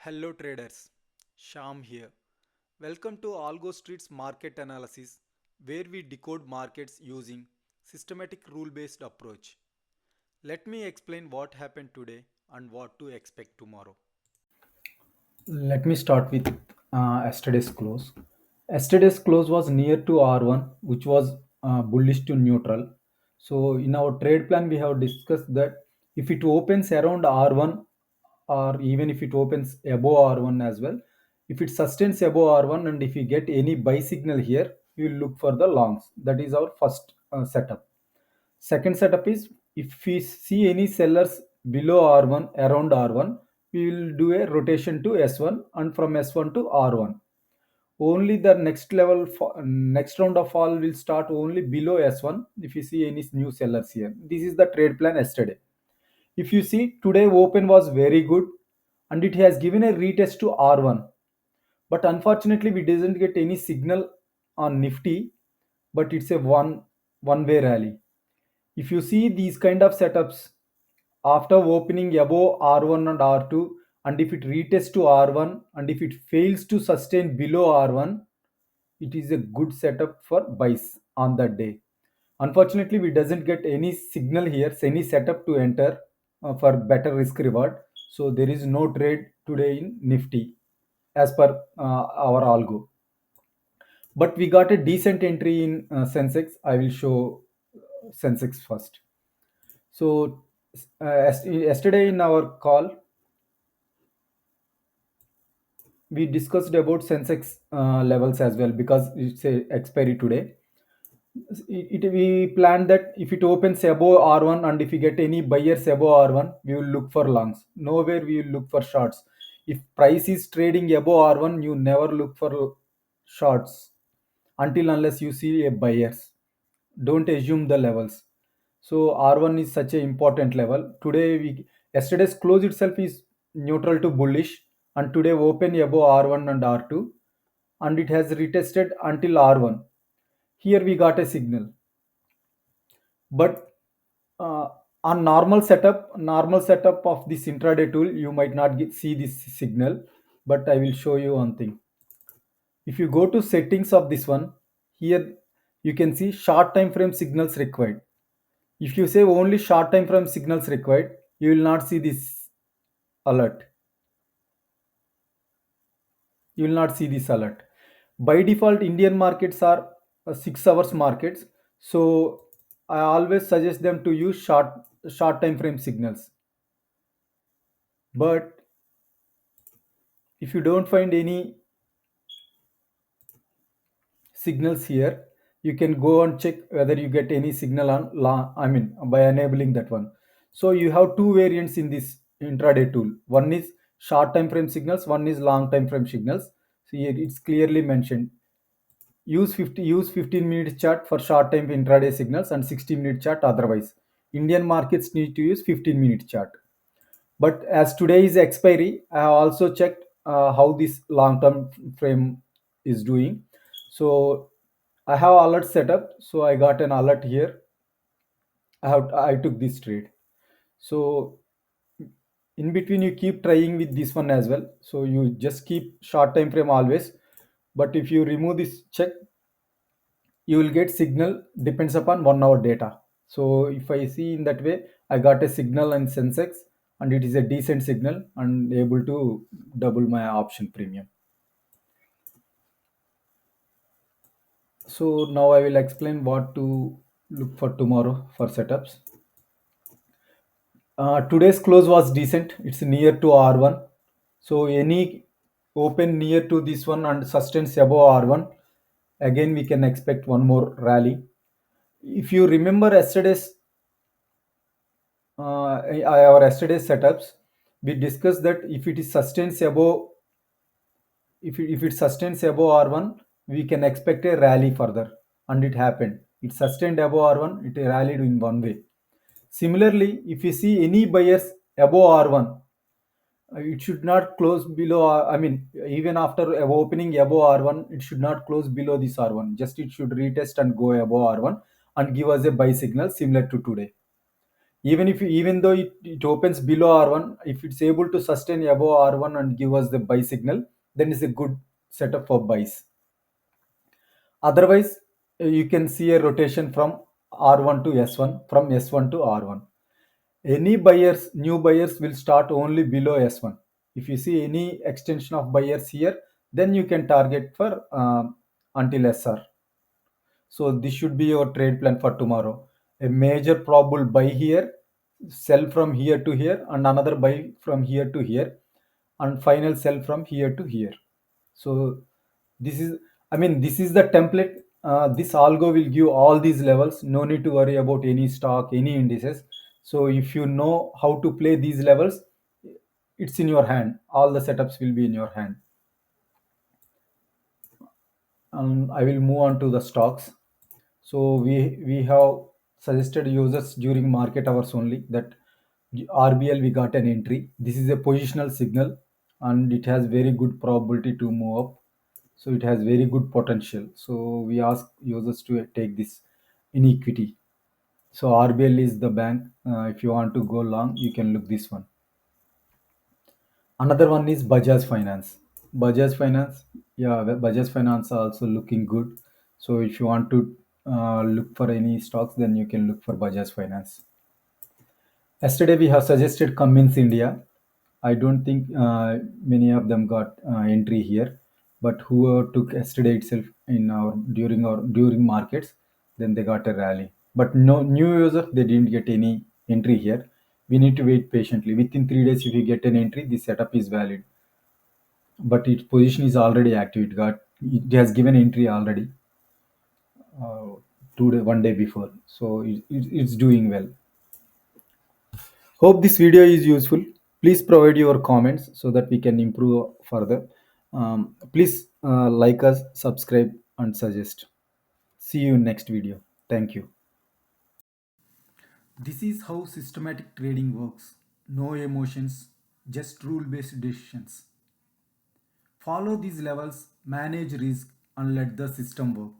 Hello traders, Sham here. Welcome to AlgoStreets Market Analysis, where we decode markets using systematic rule-based approach. Let me explain what happened today and what to expect tomorrow. Let me start with yesterday's close. Yesterday's close was near to R1, which was bullish to neutral. So, in our trade plan, we have discussed that if it opens around R1 or even if it opens above R1 as well, if it sustains above R1 and if we get any buy signal here, we will look for the longs. That is our first setup. Second setup is if we see any sellers below R1, around R1, we will do a rotation to S1 and from S1 to R1. Only the next round of fall will start only below S1 if you see any new sellers here. This is the trade plan yesterday. If you see today open was very good and it has given a retest to R1. But unfortunately we didn't get any signal on Nifty, but it's a one way rally. If you see these kind of setups after opening above R1 and R2, and if it retests to R1 and if it fails to sustain below R1, it is a good setup for buys on that day. Unfortunately, we doesn't get any signal here, any setup to enter for better risk reward. So there is no trade today in Nifty as per our algo. But we got a decent entry in Sensex. I will show Sensex first. So yesterday in our call, we discussed about Sensex levels as well because it's a expiry today. We planned that if it opens above R1 and if we get any buyers above R1, we will look for longs. Nowhere we will look for shorts. If price is trading above R1, you never look for shorts until unless you see a buyers. Don't assume the levels. So R1 is such an important level. Yesterday's close itself is neutral to bullish and today open above R1 and R2 and it has retested until R1. Here we got a signal. But uh, on normal setup of this intraday tool, you might not see this signal, but I will show you one thing. If you go to settings of this one, here you can see short time frame signals required. If you say only short time frame signals required, you will not see this alert. You will not see this alert. By default, Indian markets are 6 hours markets, so I always suggest them to use short time frame signals. But if you don't find any signals here, you can go and check whether you get any signal on by enabling that one. So you have two variants in this intraday tool. One is short time frame signals, one is long time frame signals. So here it's clearly mentioned. Use 15 minute chart for short time intraday signals and 60-minute chart otherwise. Indian markets need to use 15-minute chart. But as today is expiry, I have also checked how this long term frame is doing. So I have alert set up. So I got an alert here. I took this trade. So in between you keep trying with this one as well. So you just keep short time frame always. But if you remove this check, you will get signal depends upon 1 hour data. So if I see in that way, I got a signal in Sensex and it is a decent signal and able to double my option premium. So now I will explain what to look for tomorrow for setups. Today's close was decent. It's near to R1. So any open near to this one and sustains above R1, again we can expect one more rally. If you remember our yesterday's setups, we discussed that if it sustains above R1, we can expect a rally further, and it happened. It sustained above R1, it rallied in one way. Similarly, if you see any buyers above R1, it should not close below. Even after opening above R1, it should not close below this R1. Just it should retest and go above R1 and give us a buy signal similar to today. Even though it opens below R1, if it's able to sustain above R1 and give us the buy signal, then it's a good setup for buys. Otherwise, you can see a rotation from R1 to S1, from S1 to R1. Any buyers, new buyers will start only below S1. If you see any extension of buyers here, then you can target for until SR. So this should be your trade plan for tomorrow. A major probable buy here, sell from here to here, and another buy from here to here, and final sell from here to here. So this is, I mean, this is the template. This algo will give all these levels. No need to worry about any stock, any indices. So if you know how to play these levels, it's in your hand. All the setups will be in your hand. I will move on to the stocks. So we have suggested users during market hours only that RBL we got an entry. This is a positional signal and it has very good probability to move up. So it has very good potential. So we ask users to take this in equity. So RBL is the bank. If you want to go long, you can look this one. Another one is Bajaj Finance. Bajaj Finance, yeah, Bajaj Finance are also looking good. So if you want to look for any stocks, then you can look for Bajaj Finance. Yesterday we have suggested Cummins India. I don't think many of them got entry here, but whoever took yesterday itself in our during markets, then they got a rally. But no new user, they didn't get any entry here. We need to wait patiently. Within 3 days, if you get an entry, the setup is valid. But its position is already active. It has given entry already 2 day 1 day before, so it's doing well. Hope this video is useful. Please provide your comments so that we can improve further. Please like us, subscribe, and suggest. See you in next video. Thank you. This is how systematic trading works. No emotions, just rule based decisions. Follow these levels, manage risk, and let the system work.